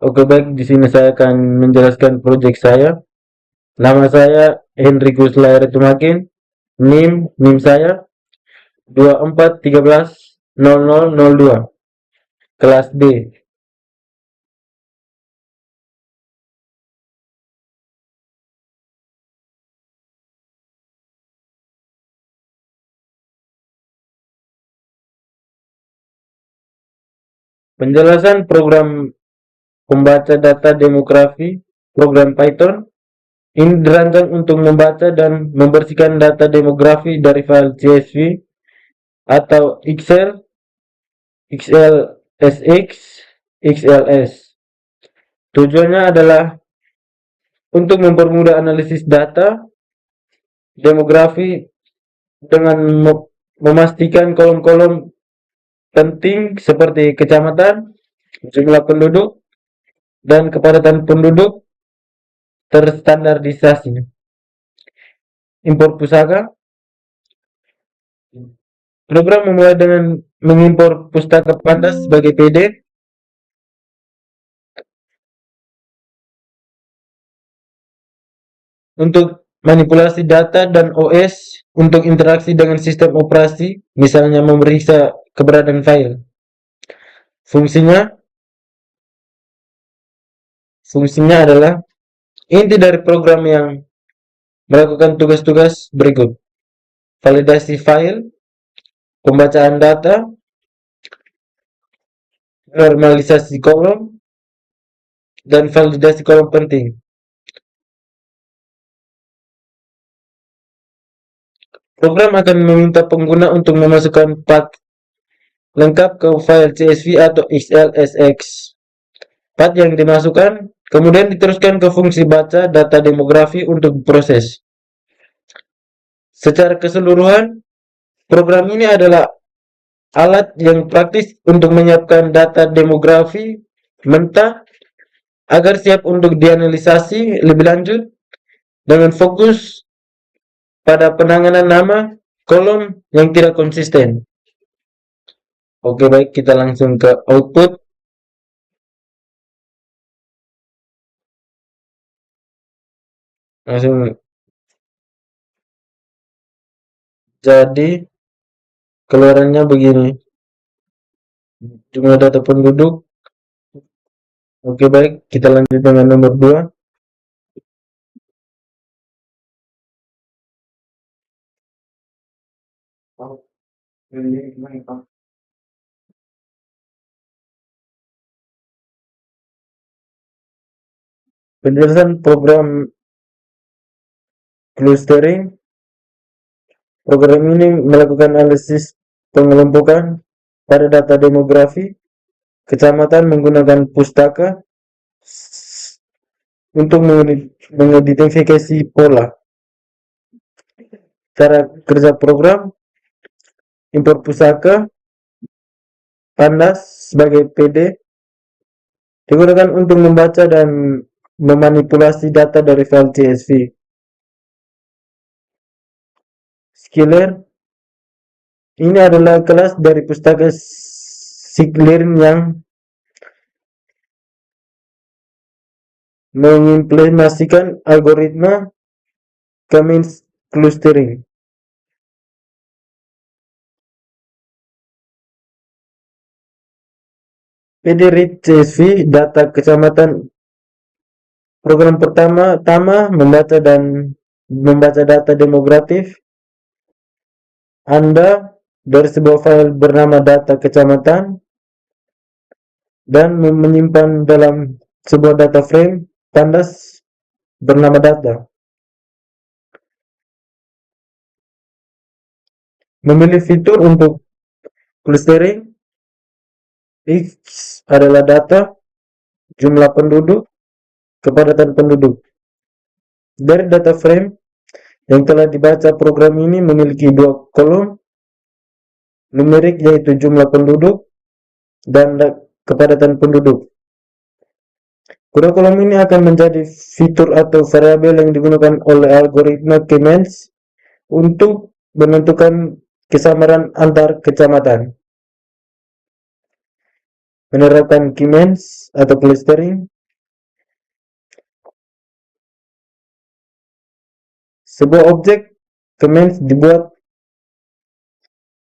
Oke, baik, di sini saya akan menjelaskan proyek saya. Nama saya Henrikus Lair Tumakin. NIM saya 24130002. Kelas B. Penjelasan program pembaca data demografi program Python. Ini dirancang untuk membaca dan membersihkan data demografi dari file CSV atau Excel, XLSX, XLS. Tujuannya adalah untuk mempermudah analisis data demografi dengan memastikan kolom-kolom penting seperti kecamatan, jumlah penduduk, dan kepadatan penduduk terstandardisasi. Impor pusaka. Program memulai dengan mengimpor pustaka pandas sebagai PD. Untuk manipulasi data dan OS untuk interaksi dengan sistem operasi, misalnya memeriksa keberadaan file. Fungsinya adalah inti dari program yang melakukan tugas-tugas berikut: validasi file, pembacaan data, normalisasi kolom, dan validasi kolom penting. Program akan meminta pengguna untuk memasukkan path lengkap ke file CSV atau XLSX. Path yang dimasukkan kemudian diteruskan ke fungsi baca data demografi untuk proses. Secara keseluruhan, program ini adalah alat yang praktis untuk menyiapkan data demografi mentah agar siap untuk dianalisasi lebih lanjut dengan fokus pada penanganan nama kolom yang tidak konsisten. Oke, baik, kita langsung ke output. Langsung. Jadi keluarannya begini. Jumlah data penduduk. Oke, baik, kita lanjut dengan nomor 2. Penjelasan program clustering. Program ini melakukan analisis pengelompokan pada data demografi kecamatan menggunakan pustaka untuk mengidentifikasi pola. Cara kerja program: impor pusaka pandas sebagai PD digunakan untuk membaca dan memanipulasi data dari file CSV. Skiller ini adalah kelas dari pustaka Sklearn yang mengimplementasikan algoritma K-means clustering. PD read CSV data kecamatan. Program pertama membaca data demografis Anda dari sebuah file bernama data kecamatan dan menyimpan dalam sebuah data frame pandas bernama data. Memilih fitur untuk clustering. X adalah data, jumlah penduduk, kepadatan penduduk. Dari data frame yang telah dibaca, program ini memiliki 2 kolom numerik, yaitu jumlah penduduk dan kepadatan penduduk. Kedua kolom ini akan menjadi fitur atau variabel yang digunakan oleh algoritma K-means untuk menentukan kesamaran antar kecamatan. Menerapkan K-means atau clustering, Sebuah objek comments dibuat.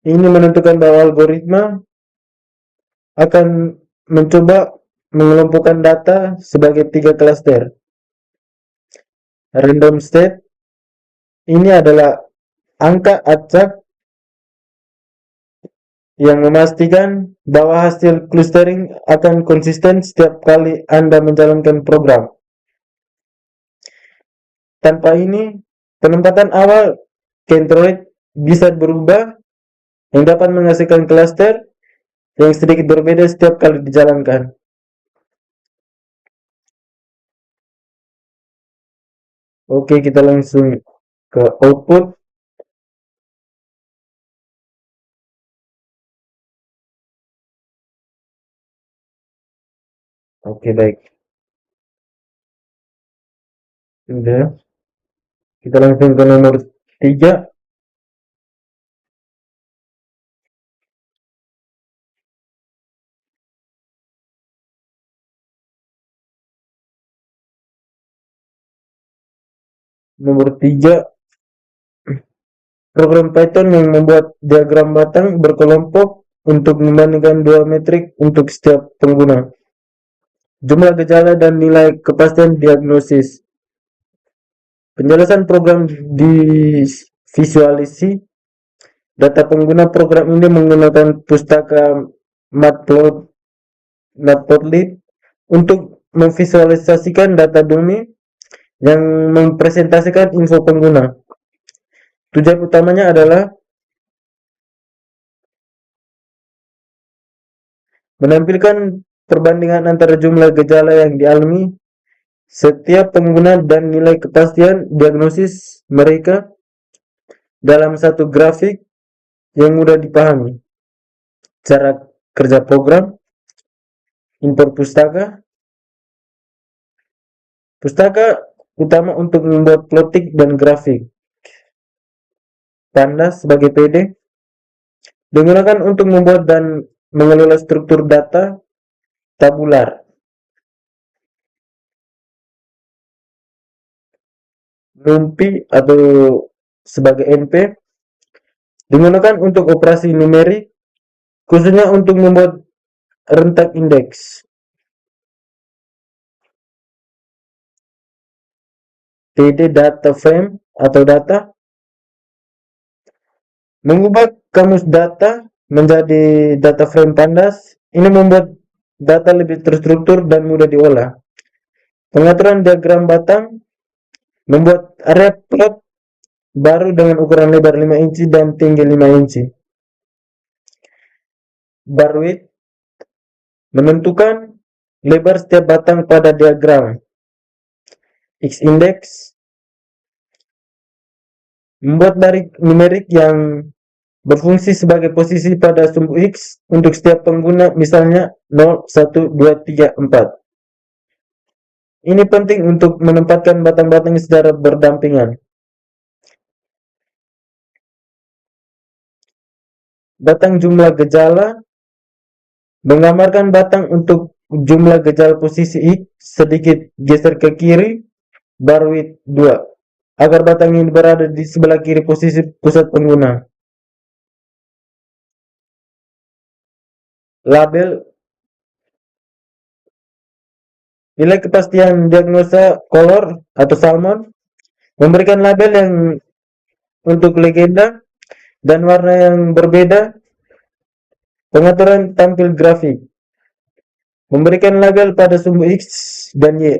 Ini menentukan bahwa algoritma akan mencoba mengelompokkan data sebagai 3 klaster. Random state ini adalah angka acak yang memastikan bahwa hasil clustering akan konsisten setiap kali Anda menjalankan program. Tanpa ini, penempatan awal centroid bisa berubah yang dapat menghasilkan klaster yang sedikit berbeda setiap kali dijalankan. Oke, kita langsung ke output. Oke, baik. Sudah. Kita langsung ke nomor 3. Nomor 3, program Python yang membuat diagram batang berkelompok untuk membandingkan 2 metrik untuk setiap pengguna. Jumlah gejala dan nilai kepastian diagnosis. Penjelasan program divisualisasi. Data pengguna program ini menggunakan pustaka Matplotlib untuk memvisualisasikan data dummy yang mempresentasikan info pengguna. Tujuan utamanya adalah menampilkan perbandingan antara jumlah gejala yang dialami setiap pengguna dan nilai kepastian diagnosis mereka dalam satu grafik yang mudah dipahami. Cara kerja program: import pustaka utama untuk membuat plotting dan grafik. Pandas sebagai PD digunakan untuk membuat dan mengelola struktur data tabular. NumPy atau sebagai NP digunakan untuk operasi numerik, khususnya untuk membuat rentak indeks. TD data frame atau data mengubah kamus data menjadi data frame pandas. Ini membuat data lebih terstruktur dan mudah diolah. Pengaturan diagram batang membuat area plot baru dengan ukuran lebar 5 inci dan tinggi 5 inci. Bar width menentukan lebar setiap batang pada diagram. X-index membuat dari numerik yang berfungsi sebagai posisi pada sumbu X untuk setiap pengguna, misalnya 0, 1, 2, 3, 4. Ini penting untuk menempatkan batang-batang secara berdampingan. Batang jumlah gejala menggambarkan batang untuk jumlah gejala posisi X sedikit geser ke kiri, bar width 2, agar batang ini berada di sebelah kiri posisi pusat pengguna. Label nilai kepastian diagnosa color atau salmon memberikan label yang untuk legenda dan warna yang berbeda. Pengaturan tampil grafik memberikan label pada sumbu X dan Y.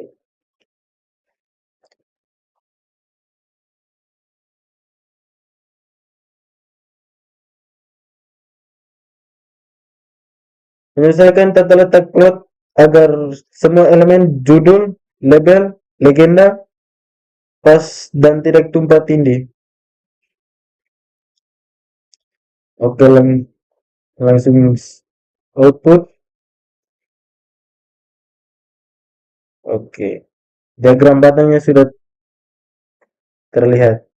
Menyelesaikan tata letak plot agar semua elemen judul, label, legenda pas dan tidak tumpah tindih. Oke, langsung output. Oke, diagram batangnya sudah terlihat.